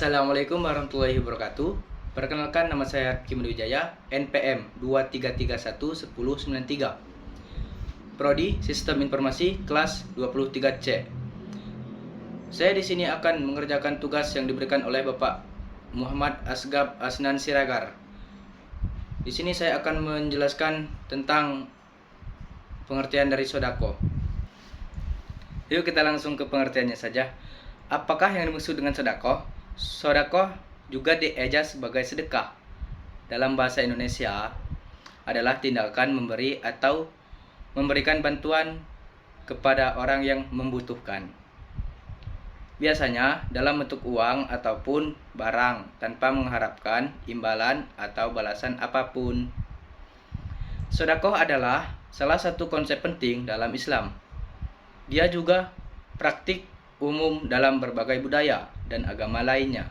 Assalamualaikum warahmatullahi wabarakatuh. Perkenalkan, nama saya Kim Wijaya, NPM 23311093. Prodi Sistem Informasi kelas 23C. Saya di sini akan mengerjakan tugas yang diberikan oleh Bapak Muhammad Asgab Asnan Siragar. Di sini saya akan menjelaskan tentang pengertian dari sodako. Yuk kita langsung ke pengertiannya saja. Apakah yang dimaksud dengan sodako? Sodako juga dieja sebagai sedekah. Dalam bahasa Indonesia adalah tindakan memberi atau memberikan bantuan kepada orang yang membutuhkan. Biasanya dalam bentuk uang ataupun barang tanpa mengharapkan imbalan atau balasan apapun. Sedekah adalah salah satu konsep penting dalam Islam. Dia juga praktik umum dalam berbagai budaya dan agama lainnya.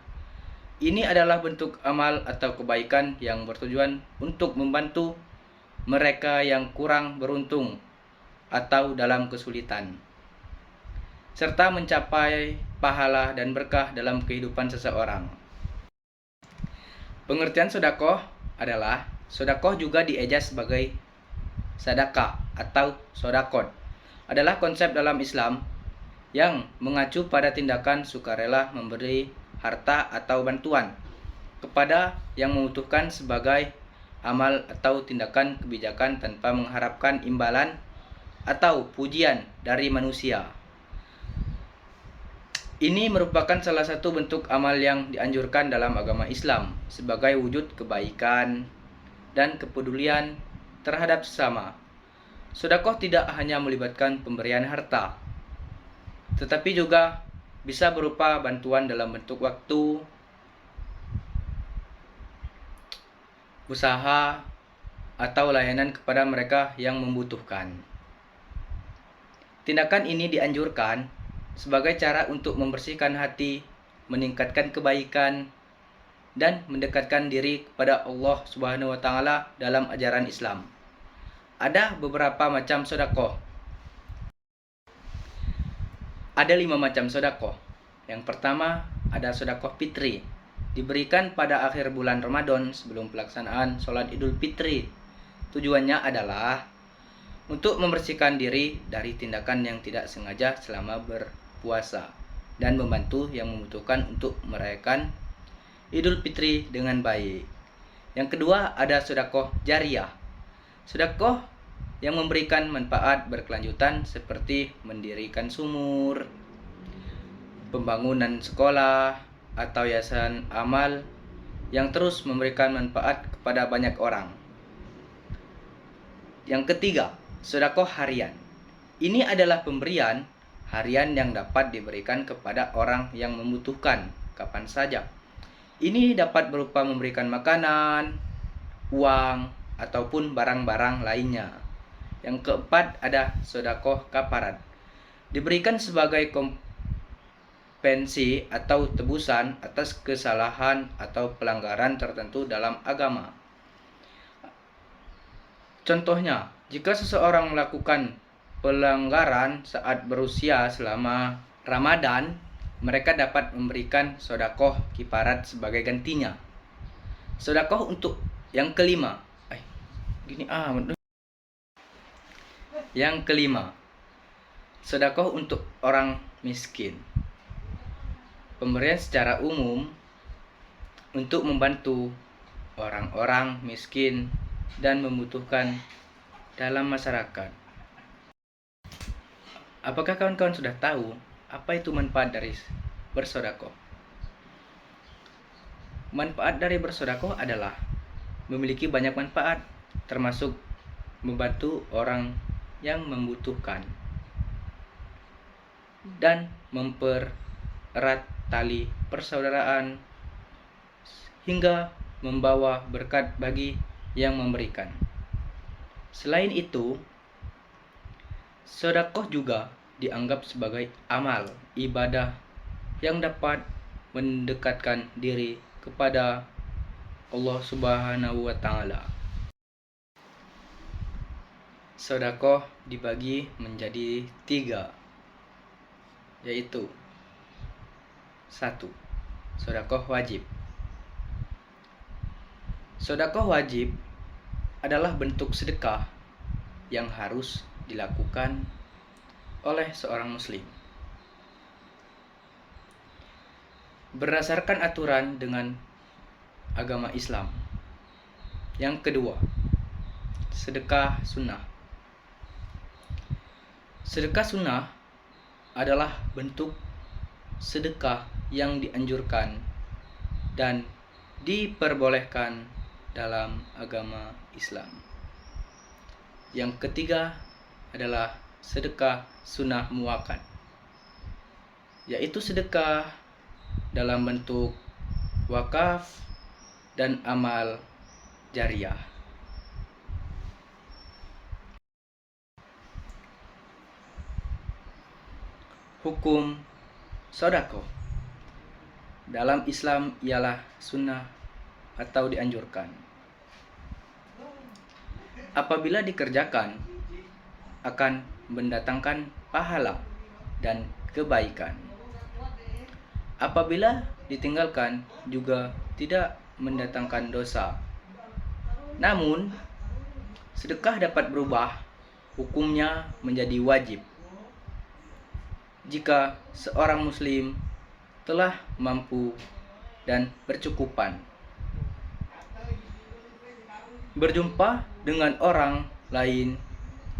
Ini adalah bentuk amal atau kebaikan yang bertujuan untuk membantu mereka yang kurang beruntung atau dalam kesulitan, serta mencapai pahala dan berkah dalam kehidupan seseorang. Pengertian sedekah adalah sedekah juga dieja sebagai sedekah atau sodakot. Adalah konsep dalam Islam yang mengacu pada tindakan sukarela memberi harta atau bantuan kepada yang membutuhkan sebagai amal atau tindakan kebijakan tanpa mengharapkan imbalan atau pujian dari manusia. Ini merupakan salah satu bentuk amal yang dianjurkan dalam agama Islam sebagai wujud kebaikan dan kepedulian terhadap sesama. Sedekah tidak hanya melibatkan pemberian harta, tetapi juga bisa berupa bantuan dalam bentuk waktu, usaha, atau layanan kepada mereka yang membutuhkan. Tindakan ini dianjurkan sebagai cara untuk membersihkan hati, meningkatkan kebaikan, dan mendekatkan diri kepada Allah Subhanahu wa Ta'ala dalam ajaran Islam. Ada beberapa macam sedekah. Ada 5 macam sedekah. Yang pertama ada sedekah fitri, diberikan pada akhir bulan Ramadan sebelum pelaksanaan sholat Idul Fitri. Tujuannya adalah untuk membersihkan diri dari tindakan yang tidak sengaja selama berpuasa dan membantu yang membutuhkan untuk merayakan Idul Fitri dengan baik. Yang kedua ada sedekah jariyah. Sedekah yang memberikan manfaat berkelanjutan seperti mendirikan sumur, pembangunan sekolah, atau yayasan amal yang terus memberikan manfaat kepada banyak orang. Yang ketiga, sedekah harian. Ini adalah pemberian harian yang dapat diberikan kepada orang yang membutuhkan kapan saja. Ini dapat berupa memberikan makanan, uang, ataupun barang-barang lainnya. Yang keempat ada sedekah kafarat. Diberikan sebagai kompensi atau tebusan atas kesalahan atau pelanggaran tertentu dalam agama. Contohnya, jika seseorang melakukan pelanggaran saat berusia selama Ramadan, mereka dapat memberikan sedekah kifarat sebagai gantinya. Sedekah untuk yang kelima. Yang kelima, sedekah untuk orang miskin. Pemberian secara umum untuk membantu orang-orang miskin dan membutuhkan dalam masyarakat. Apakah kawan-kawan sudah tahu apa itu manfaat dari bersedekah? Manfaat dari bersedekah adalah memiliki banyak manfaat, termasuk membantu orang yang membutuhkan dan mempererat tali persaudaraan hingga membawa berkat bagi yang memberikan. Selain itu, sedekah juga dianggap sebagai amal ibadah yang dapat mendekatkan diri kepada Allah Subhanahu wa Ta'ala. Sedekah dibagi menjadi 3, yaitu 1. sedekah wajib. Sedekah wajib adalah bentuk sedekah yang harus dilakukan oleh seorang muslim. Berdasarkan aturan dengan agama Islam. Yang kedua, sedekah sunnah. Sedekah sunnah adalah bentuk sedekah yang dianjurkan dan diperbolehkan dalam agama Islam. Yang ketiga adalah sedekah sunnah muakkad, yaitu sedekah dalam bentuk wakaf dan amal jariah. Hukum sedekah dalam Islam ialah sunnah atau dianjurkan. Apabila dikerjakan akan mendatangkan pahala dan kebaikan. Apabila ditinggalkan juga tidak mendatangkan dosa. Namun, sedekah dapat berubah hukumnya menjadi wajib jika seorang muslim telah mampu dan bercukupan berjumpa dengan orang lain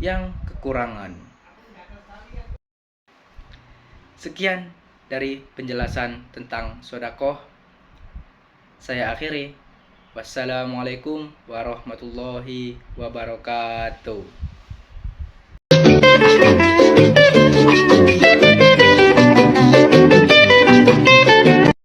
yang kekurangan. Sekian dari penjelasan tentang sedekah. Saya akhiri. Wassalamualaikum warahmatullahi wabarakatuh.